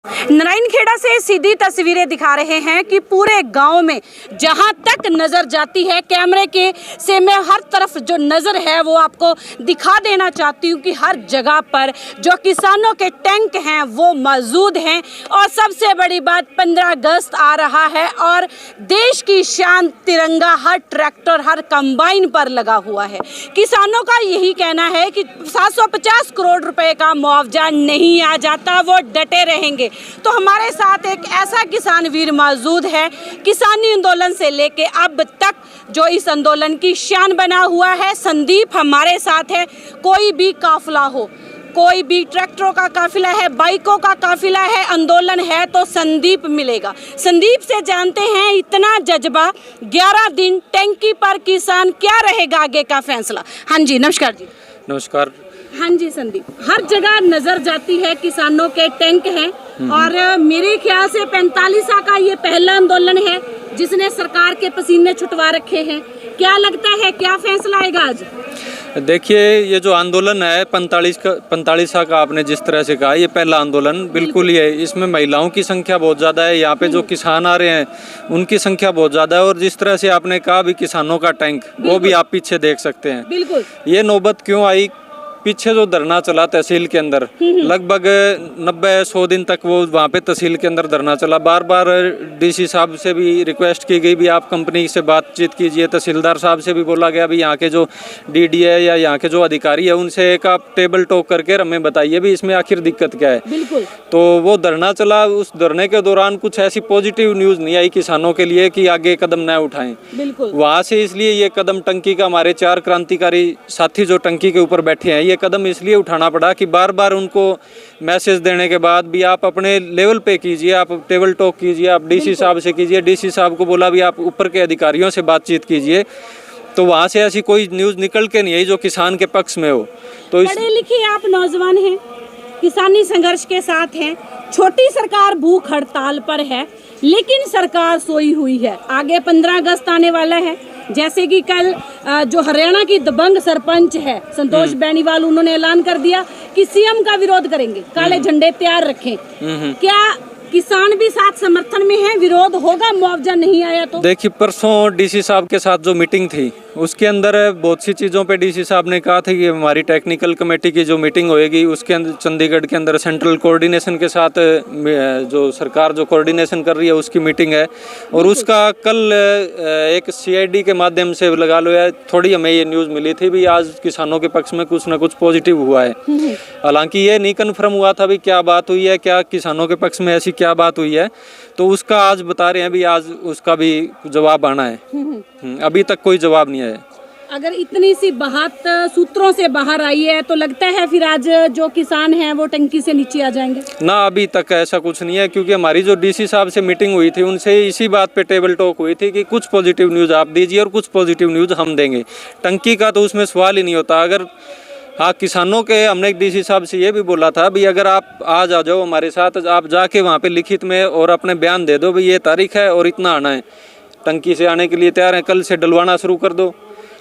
नारायणखेड़ा से सीधी तस्वीरें दिखा रहे हैं कि पूरे गांव में जहां तक नज़र जाती है कैमरे के से मैं हर तरफ जो नज़र है वो आपको दिखा देना चाहती हूं कि हर जगह पर जो किसानों के टैंक हैं वो मौजूद हैं। और सबसे बड़ी बात 15 अगस्त आ रहा है और देश की शान तिरंगा हर ट्रैक्टर हर कंबाइन पर लगा हुआ है। किसानों का यही कहना है कि 750 करोड़ रुपए का मुआवजा नहीं आ जाता, वो डटे रहेंगे। तो हमारे साथ एक ऐसा किसान वीर मौजूद है, किसानी आंदोलन से लेके अब तक जो इस आंदोलन की शान बना हुआ है। संदीप हमारे साथ है। कोई भी काफिला हो, कोई भी ट्रैक्टरों का काफिला है, बाइकों का काफिला है, आंदोलन है तो संदीप मिलेगा। संदीप से जानते हैं इतना जज्बा, 11 दिन टैंकी पर किसान, क्या रहेगा आगे का फैसला। हाँ जी, नमस्कार जी। नमस्कार। हाँ जी संदीप, हर जगह नजर जाती है किसानों के टैंक हैं और मेरे ख्याल से 45 का ये पहला आंदोलन है जिसने सरकार के पसीने छुटवा रखे हैं। क्या लगता है क्या फैसला आएगा आज? देखिए, ये जो आंदोलन है 45 का आपने जिस तरह से कहा, ये पहला आंदोलन बिल्कुल ही है। इसमें महिलाओं की संख्या बहुत ज़्यादा है, यहाँ पे जो किसान आ रहे हैं उनकी संख्या बहुत ज़्यादा है। और जिस तरह से आपने कहा भी किसानों का टैंक, वो भी आप पीछे देख सकते हैं। बिल्कुल। ये नौबत क्यों आई? पीछे जो धरना चला तहसील के अंदर, लगभग 90-100 दिन तक वो वहाँ पे तहसील के अंदर धरना चला। बार बार डीसी साहब से भी रिक्वेस्ट की गई भी आप कंपनी से बातचीत कीजिए। तहसीलदार साहब से भी बोला गया भी यहाँ के जो डीडी है या यहाँ के जो अधिकारी है उनसे एक आप टेबल टॉक करके हमें बताइए भी इसमें आखिर दिक्कत क्या है। बिल्कुल। तो वो धरना चला। उस धरने के दौरान कुछ ऐसी पॉजिटिव न्यूज़ नहीं आई किसानों के लिए कि आगे कदम न उठाएं। बिल्कुल। वहाँ से इसलिए ये कदम टंकी का, हमारे 4 क्रांतिकारी साथी जो टंकी के ऊपर बैठे हैं, ये कदम इसलिए उठाना पड़ा कि बार बार उनको मैसेज देने के बाद भी आप अपने लेवल पे कीजिए, आप टेबल टॉक कीजिए, आप डीसी साहब से कीजिए। डीसी साहब को बोला भी आप ऊपर के अधिकारियों से बातचीत कीजिए। तो वहाँ से ऐसी कोई न्यूज़ निकल के नहीं आई जो किसान के पक्ष में हो। तो पढ़े लिखे आप नौजवान हैं, किसानी संघर्ष के साथ हैं, छोटी सरकार भूख हड़ताल पर है लेकिन सरकार सोई हुई है। आगे 15 अगस्त आने वाला है, जैसे कि कल जो हरियाणा की दबंग सरपंच है संतोष बेनीवाल, उन्होंने ऐलान कर दिया कि सीएम का विरोध करेंगे, काले झंडे तैयार रखें। क्या किसान भी साथ समर्थन में है? विरोध होगा मुआवजा नहीं आया तो? देखिए, परसों डीसी साहब के साथ जो मीटिंग थी उसके अंदर बहुत सी चीज़ों पे डीसी साहब ने कहा था कि हमारी टेक्निकल कमेटी की जो मीटिंग होएगी उसके अंदर चंडीगढ़ के अंदर सेंट्रल कोऑर्डिनेशन के साथ जो सरकार जो कोऑर्डिनेशन कर रही है उसकी मीटिंग है। और उसका कल एक सीआईडी के माध्यम से लगा लो है, थोड़ी हमें ये न्यूज़ मिली थी भी आज किसानों के पक्ष में कुछ ना कुछ पॉजिटिव हुआ है। हालांकि ये नहीं कन्फर्म हुआ था भी क्या बात हुई है, क्या किसानों के पक्ष में ऐसी क्या बात हुई है। तो उसका आज बता रहे हैं भी आज उसका भी जवाब आना है। अभी तक कोई जवाब नहीं आया। अगर इतनी सी बात सूत्रों से बाहर आई है तो लगता है फिर आज जो किसान हैं वो टंकी से नीचे आ जाएंगे ना? अभी तक ऐसा कुछ नहीं है, क्योंकि हमारी जो डीसी साहब से मीटिंग हुई थी उनसे इसी बात पे टेबल टॉक हुई थी कि कुछ पॉजिटिव न्यूज़ आप दीजिए और कुछ पॉजिटिव न्यूज़ हम देंगे। टंकी का तो उसमें सवाल ही नहीं होता। अगर हाँ, किसानों के हमने डीसी साहब से ये भी बोला था भी अगर आप आज आ जाओ हमारे साथ, आप जाके वहाँ पे लिखित में और अपने बयान दे दो भी ये तारीख है और इतना आना है, टंकी से आने के लिए तैयार है, कल से डलवाना शुरू कर दो।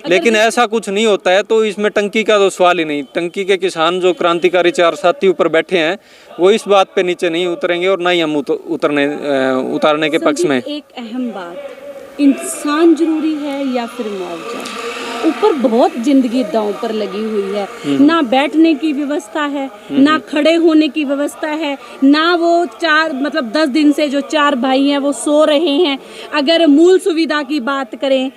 लेकिन ऐसा कुछ नहीं होता है तो इसमें टंकी का तो सवाल ही नहीं। टंकी के किसान जो क्रांतिकारी 4 साथी ऊपर बैठे हैं वो इस बात पे नीचे नहीं उतरेंगे और ना ही हम उतारने के पक्ष में। एक अहम बात, इंसान जरूरी है या फिर मुआवजा? ऊपर बहुत जिंदगी दांव पर लगी हुई है, ना बैठने की व्यवस्था है, ना खड़े होने की व्यवस्था है, ना वो 10 दिन से जो 4 भाई हैं वो सो रहे हैं। अगर मूल सुविधा की बात करें,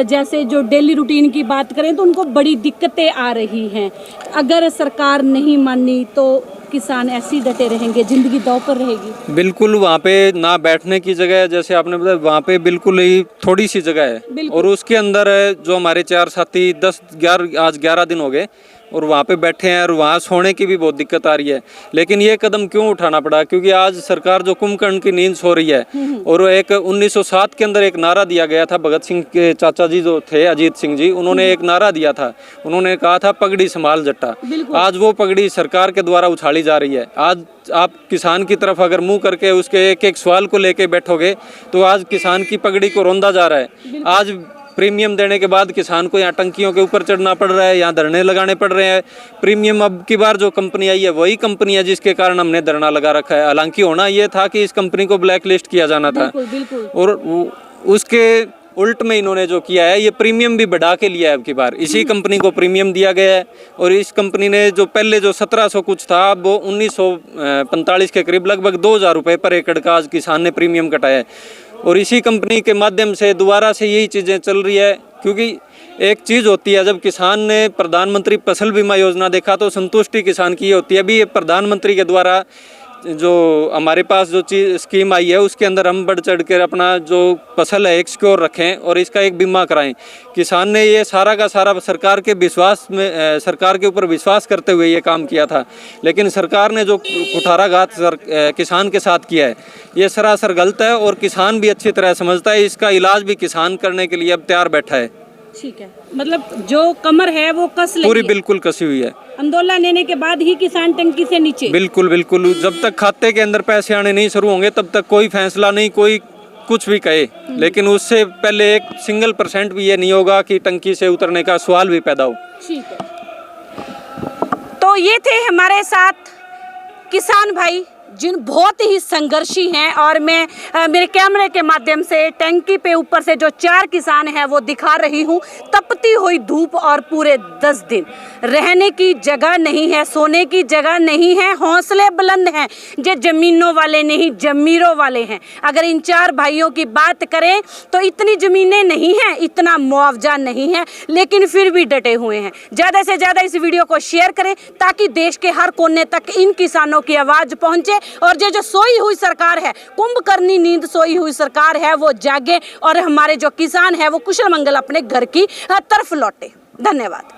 जैसे जो डेली रूटीन की बात करें तो उनको बड़ी दिक्कतें आ रही हैं। अगर सरकार नहीं मानी तो किसान ऐसे डटे रहेंगे, जिंदगी दांव पर रहेगी। बिल्कुल, वहाँ पे ना बैठने की जगह है, जैसे आपने बताया वहाँ पे बिल्कुल ही थोड़ी सी जगह है और उसके अंदर जो हमारे 4 साथी आज 11 दिन हो गए और वहाँ पे बैठे हैं और वहाँ सोने की भी बहुत दिक्कत आ रही है। लेकिन ये कदम क्यों उठाना पड़ा? क्योंकि आज सरकार जो कुंभकर्ण की नींद सो रही है। और एक 1907 के अंदर एक नारा दिया गया था, भगत सिंह के चाचा जी जो थे अजीत सिंह जी, उन्होंने एक नारा दिया था, उन्होंने कहा था पगड़ी संभाल जट्टा। आज वो पगड़ी सरकार के द्वारा उछाली जा रही है। आज आप किसान की तरफ अगर मुंह करके उसके एक एक सवाल को लेके बैठोगे तो आज किसान की पगड़ी को रौंदा जा रहा है। आज प्रीमियम देने के बाद किसान को यहाँ टंकियों के ऊपर चढ़ना पड़ रहा है, यहाँ धरने लगाने पड़ रहे हैं। प्रीमियम अब की बार जो कंपनी आई है वही कंपनी है जिसके कारण हमने धरना लगा रखा है। हालांकि होना ये था कि इस कंपनी को ब्लैक लिस्ट किया जाना था, और उसके उल्ट में इन्होंने जो किया है ये प्रीमियम भी बढ़ा के लिया है। अब की बार इसी कंपनी को प्रीमियम दिया गया है, और इस कंपनी ने जो पहले जो 1700 कुछ था वो 1945 के करीब लगभग 2000 रुपये पर एकड़ का आज किसान ने प्रीमियम कटाया है। और इसी कंपनी के माध्यम से दोबारा से यही चीज़ें चल रही है, क्योंकि एक चीज़ होती है जब किसान ने प्रधानमंत्री फसल बीमा योजना देखा तो संतुष्टि किसान की ये होती है। अभी ये प्रधानमंत्री के द्वारा जो हमारे पास जो चीज़ स्कीम आई है उसके अंदर हम बढ़ चढ़ कर अपना जो फसल है एक सिक्योर रखें और इसका एक बीमा कराएं। किसान ने ये सारा का सारा सरकार के सरकार के ऊपर विश्वास करते हुए ये काम किया था, लेकिन सरकार ने जो कुठाराघात किसान के साथ किया है ये सरासर गलत है, और किसान भी अच्छी तरह समझता है। इसका इलाज भी किसान करने के लिए अब तैयार बैठा है। ठीक है, मतलब जो कमर है वो कस लगी पूरी है। बिल्कुल कसी हुई है। आंदोलन लेने के बाद ही किसान टंकी से नीचे। बिल्कुल बिल्कुल, जब तक खाते के अंदर पैसे आने नहीं शुरू होंगे तब तक कोई फैसला नहीं, कोई कुछ भी कहे, लेकिन उससे पहले 1% भी ये नहीं होगा कि टंकी से उतरने का सवाल भी पैदा हो। ठीक है, तो ये थे हमारे साथ किसान भाई जिन बहुत ही संघर्षी हैं, और मैं मेरे कैमरे के माध्यम से टंकी पे ऊपर से जो 4 किसान हैं वो दिखा रही हूँ। तपती हुई धूप और पूरे 10 दिन रहने की जगह नहीं है, सोने की जगह नहीं है, हौसले बुलंद हैं, ये जमीनों वाले नहीं जमीरों वाले हैं। अगर इन 4 भाइयों की बात करें तो इतनी ज़मीनें नहीं हैं, इतना मुआवजा नहीं है, लेकिन फिर भी डटे हुए हैं। ज़्यादा से ज़्यादा इस वीडियो को शेयर करें ताकि देश के हर कोने तक इन किसानों की आवाज़ पहुँचे, और जो सोई हुई सरकार है, कुंभकर्णी नींद सोई हुई सरकार है, वो जागे और हमारे जो किसान है वो कुशल मंगल अपने घर की तरफ लौटे। धन्यवाद।